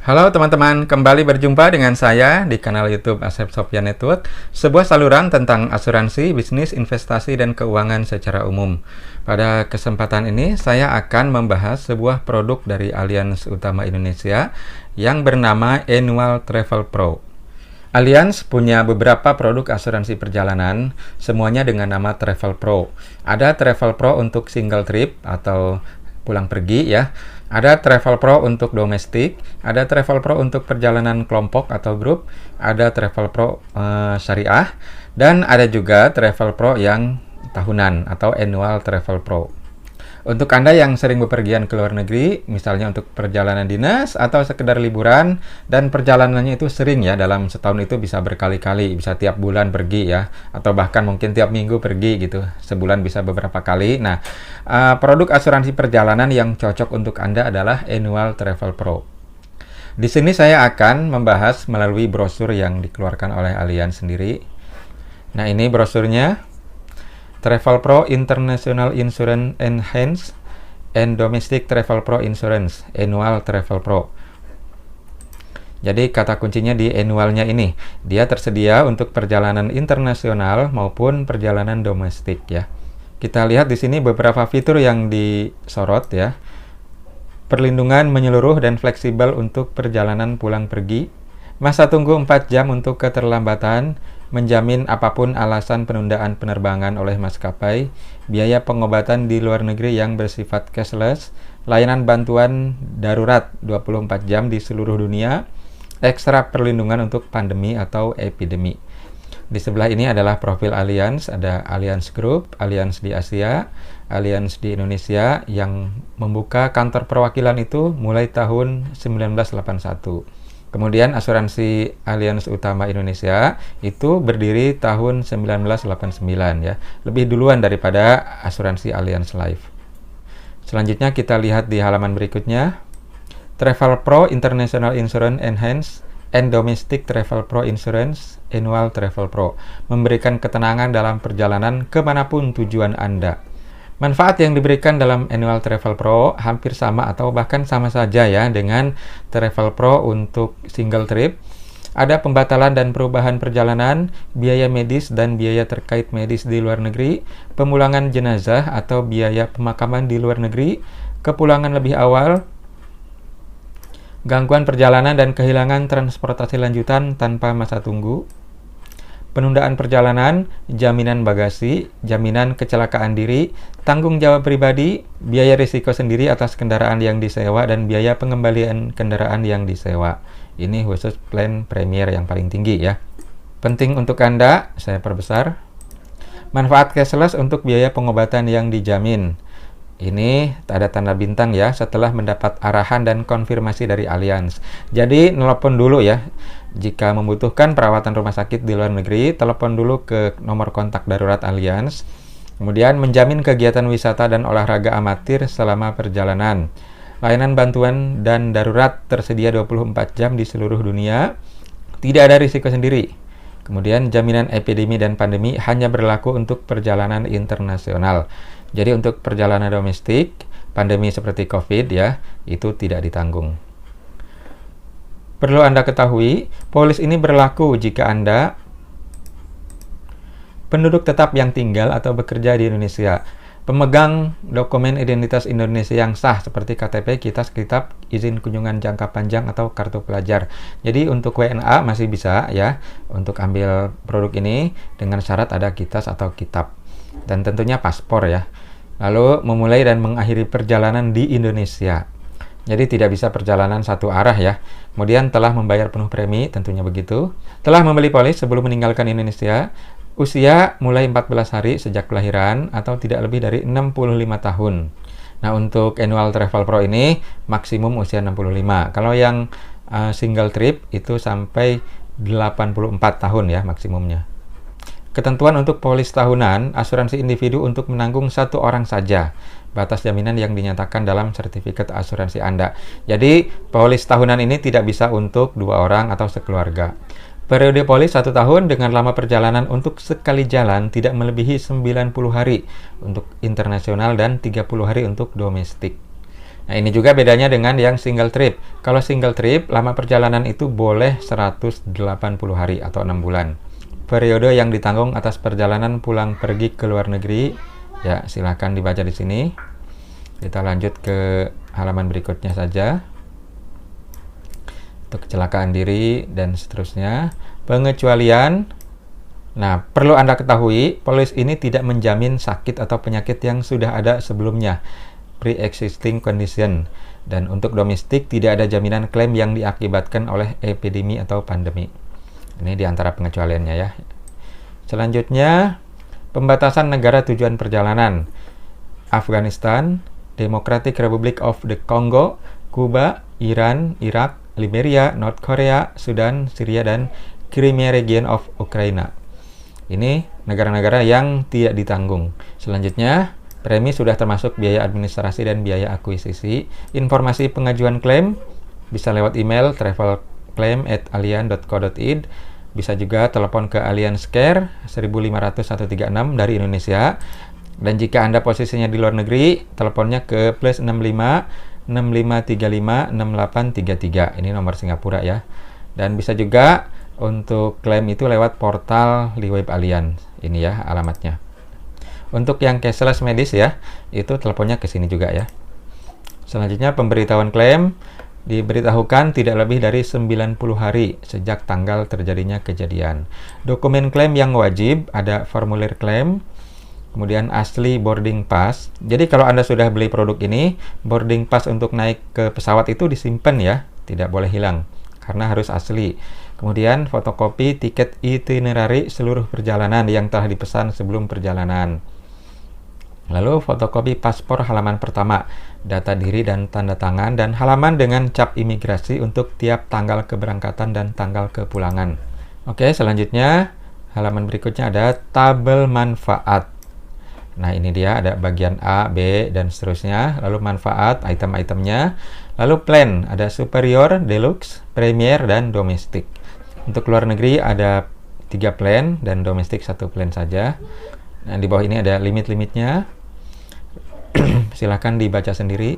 Halo teman-teman, kembali berjumpa dengan saya di kanal YouTube Asep Sofyan Network, sebuah saluran tentang asuransi, bisnis, investasi, dan keuangan secara umum. Pada kesempatan ini, saya akan membahas sebuah produk dari Allianz Utama Indonesia yang bernama Annual Travel Pro. Allianz punya beberapa produk asuransi perjalanan, semuanya dengan nama Travel Pro. Ada Travel Pro untuk single trip atau pulang pergi ya. Ada Travel Pro untuk domestik, ada Travel Pro untuk perjalanan kelompok atau grup, ada Travel Pro syariah, dan ada juga Travel Pro yang tahunan atau Annual Travel Pro. Untuk Anda yang sering bepergian ke luar negeri, misalnya untuk perjalanan dinas atau sekedar liburan, dan perjalanannya itu sering ya, dalam setahun itu bisa berkali-kali, bisa tiap bulan pergi ya, atau bahkan mungkin tiap minggu pergi gitu, sebulan bisa beberapa kali. Nah, produk asuransi perjalanan yang cocok untuk Anda adalah Annual Travel Pro. Di sini saya akan membahas melalui brosur yang dikeluarkan oleh Allianz sendiri. Nah, ini brosurnya. Travel Pro International Insurance Enhanced and Domestic Travel Pro Insurance Annual Travel Pro. Jadi kata kuncinya di annualnya ini, dia tersedia untuk perjalanan internasional maupun perjalanan domestik ya. Kita lihat di sini beberapa fitur yang disorot ya. Perlindungan menyeluruh dan fleksibel untuk perjalanan pulang pergi. Masa tunggu 4 jam untuk keterlambatan, menjamin apapun alasan penundaan penerbangan oleh maskapai, biaya pengobatan di luar negeri yang bersifat cashless, layanan bantuan darurat 24 jam di seluruh dunia, ekstra perlindungan untuk pandemi atau epidemi. Di sebelah ini adalah profil Allianz, ada Allianz Group, Allianz di Asia, Allianz di Indonesia yang membuka kantor perwakilan itu mulai tahun 1981. Kemudian asuransi Allianz Utama Indonesia itu berdiri tahun 1989 ya, lebih duluan daripada asuransi Allianz Life. Selanjutnya kita lihat di halaman berikutnya, Travel Pro International Insurance Enhanced and Domestic Travel Pro Insurance Annual Travel Pro, memberikan ketenangan dalam perjalanan kemanapun tujuan Anda. Manfaat yang diberikan dalam Annual Travel Pro hampir sama atau bahkan sama saja ya dengan Travel Pro untuk single trip. Ada pembatalan dan perubahan perjalanan, biaya medis dan biaya terkait medis di luar negeri, pemulangan jenazah atau biaya pemakaman di luar negeri, kepulangan lebih awal, gangguan perjalanan dan kehilangan transportasi lanjutan tanpa masa tunggu, penundaan perjalanan, jaminan bagasi, jaminan kecelakaan diri, tanggung jawab pribadi, biaya risiko sendiri atas kendaraan yang disewa, dan biaya pengembalian kendaraan yang disewa. Ini khusus plan Premier yang paling tinggi ya. Penting untuk Anda, saya perbesar. Manfaat cashless untuk biaya pengobatan yang dijamin. Ini ada tanda bintang ya, setelah mendapat arahan dan konfirmasi dari Allianz. Jadi nelpon dulu ya. Jika membutuhkan perawatan rumah sakit di luar negeri, telepon dulu ke nomor kontak darurat Allianz. Kemudian menjamin kegiatan wisata dan olahraga amatir selama perjalanan. Layanan bantuan dan darurat tersedia 24 jam di seluruh dunia. Tidak ada risiko sendiri. Kemudian jaminan epidemi dan pandemi hanya berlaku untuk perjalanan internasional. Jadi untuk perjalanan domestik, pandemi seperti COVID ya, itu tidak ditanggung. Perlu Anda ketahui, polis ini berlaku jika Anda penduduk tetap yang tinggal atau bekerja di Indonesia, pemegang dokumen identitas Indonesia yang sah seperti KTP, KITAS, kitab, izin kunjungan jangka panjang atau kartu pelajar. Jadi untuk WNA masih bisa ya untuk ambil produk ini dengan syarat ada KITAS atau kitab dan tentunya paspor ya. Lalu memulai dan mengakhiri perjalanan di Indonesia. Jadi tidak bisa perjalanan satu arah ya. Kemudian telah membayar penuh premi, tentunya begitu. Telah membeli polis sebelum meninggalkan Indonesia. Usia mulai 14 hari sejak kelahiran atau tidak lebih dari 65 tahun. Nah, untuk Annual Travel Pro ini maksimum usia 65. Kalau yang single trip itu sampai 84 tahun ya maksimumnya. Ketentuan untuk polis tahunan, asuransi individu untuk menanggung satu orang saja. Batas jaminan yang dinyatakan dalam sertifikat asuransi Anda. Jadi, polis tahunan ini tidak bisa untuk 2 orang atau sekeluarga. Periode polis 1 tahun dengan lama perjalanan untuk sekali jalan tidak melebihi 90 hari untuk internasional dan 30 hari untuk domestik. Nah, ini juga bedanya dengan yang single trip. Kalau single trip, lama perjalanan itu boleh 180 hari atau 6 bulan. Periode yang ditanggung atas perjalanan pulang pergi ke luar negeri, ya silahkan dibaca di sini. Kita lanjut ke halaman berikutnya saja. Untuk kecelakaan diri dan seterusnya. Pengecualian. Nah, perlu Anda ketahui, polis ini tidak menjamin sakit atau penyakit yang sudah ada sebelumnya, pre-existing condition. Dan untuk domestik, tidak ada jaminan klaim yang diakibatkan oleh epidemi atau pandemi. Ini diantara pengecualiannya ya. Selanjutnya, pembatasan negara tujuan perjalanan. Afghanistan, Democratic Republic of the Congo, Kuba, Iran, Irak, Liberia, North Korea, Sudan, Syria, dan Crimea Region of Ukraina. Ini negara-negara yang tidak ditanggung. Selanjutnya, premi sudah termasuk biaya administrasi dan biaya akuisisi. Informasi pengajuan klaim bisa lewat email travelclaim@allianz.co.id. Bisa juga telepon ke Allianz Care 1500136 dari Indonesia. Dan jika Anda posisinya di luar negeri, teleponnya ke +65 6535 6833. Ini nomor Singapura ya. Dan bisa juga untuk klaim itu lewat portal di web Allianz. Ini ya alamatnya. Untuk yang cashless medis ya, itu teleponnya ke sini juga ya. Selanjutnya pemberitahuan klaim diberitahukan tidak lebih dari 90 hari sejak tanggal terjadinya kejadian. Dokumen klaim yang wajib ada formulir klaim, kemudian asli boarding pass. Jadi kalau Anda sudah beli produk ini, boarding pass untuk naik ke pesawat itu disimpan ya, tidak boleh hilang karena harus asli. Kemudian fotokopi tiket itinerary seluruh perjalanan yang telah dipesan sebelum perjalanan. Lalu fotokopi paspor halaman pertama, data diri dan tanda tangan, dan halaman dengan cap imigrasi untuk tiap tanggal keberangkatan dan tanggal kepulangan. Oke, selanjutnya halaman berikutnya ada tabel manfaat. Nah, ini dia ada bagian A, B, dan seterusnya. Lalu manfaat, item-itemnya. Lalu plan, ada superior, deluxe, premier, dan domestik. Untuk luar negeri ada 3 plan dan domestik 1 plan saja. Nah, di bawah ini ada limit-limitnya. Silahkan dibaca sendiri.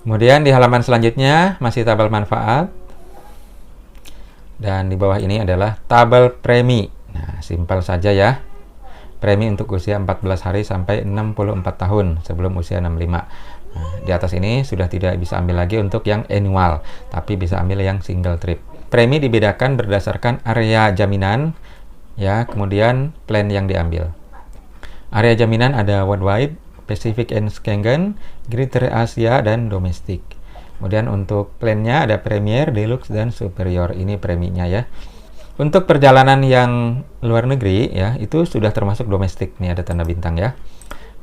Kemudian di halaman selanjutnya masih tabel manfaat. Dan di bawah ini adalah tabel premi. Nah, simpel saja ya. Premi untuk usia 14 hari sampai 64 tahun sebelum usia 65. Nah, di atas ini sudah tidak bisa ambil lagi untuk yang annual, tapi bisa ambil yang single trip. Premi dibedakan berdasarkan area jaminan ya, kemudian plan yang diambil. Area jaminan ada worldwide, Pacific and Schengen, Greater Asia, dan domestik. Kemudian untuk plannya ada Premier, Deluxe, dan Superior. Ini preminya ya. Untuk perjalanan yang luar negeri ya, itu sudah termasuk domestik. Nih ada tanda bintang ya.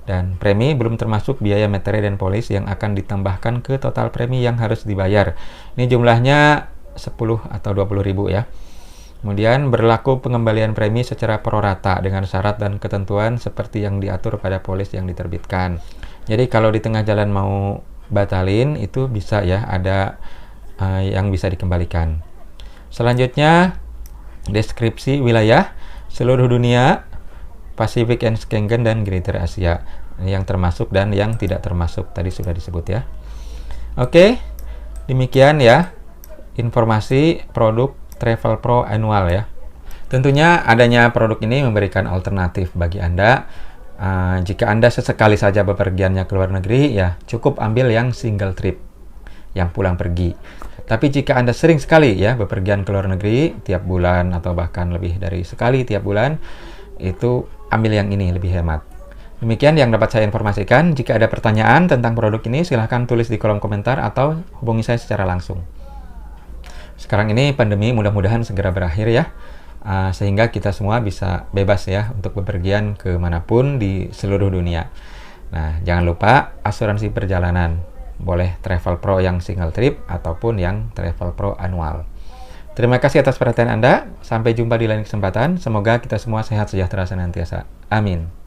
Dan premi belum termasuk biaya materi dan polis yang akan ditambahkan ke total premi yang harus dibayar. Ini jumlahnya 10 atau 20 ribu ya. Kemudian berlaku pengembalian premi secara prorata dengan syarat dan ketentuan seperti yang diatur pada polis yang diterbitkan. Jadi kalau di tengah jalan mau batalin itu bisa ya, ada yang bisa dikembalikan. Selanjutnya deskripsi wilayah seluruh dunia, Pacific and Schengen, dan Greater Asia. Ini yang termasuk dan yang tidak termasuk tadi sudah disebut ya. Oke, demikian ya informasi produk Travel Pro Annual ya. Tentunya adanya produk ini memberikan alternatif bagi Anda. Jika Anda sesekali saja bepergiannya ke luar negeri, ya cukup ambil yang single trip, yang pulang pergi. Tapi jika Anda sering sekali ya bepergian ke luar negeri, tiap bulan atau bahkan lebih dari sekali tiap bulan, itu ambil yang ini, lebih hemat. Demikian yang dapat saya informasikan. Jika ada pertanyaan tentang produk ini, silahkan tulis di kolom komentar atau hubungi saya secara langsung. Sekarang ini pandemi mudah-mudahan segera berakhir ya, sehingga kita semua bisa bebas ya untuk bepergian ke manapun di seluruh dunia. Nah, jangan lupa asuransi perjalanan. Boleh Travel Pro yang single trip ataupun yang Travel Pro annual. Terima kasih atas perhatian Anda. Sampai jumpa di lain kesempatan. Semoga kita semua sehat sejahtera senantiasa. Amin.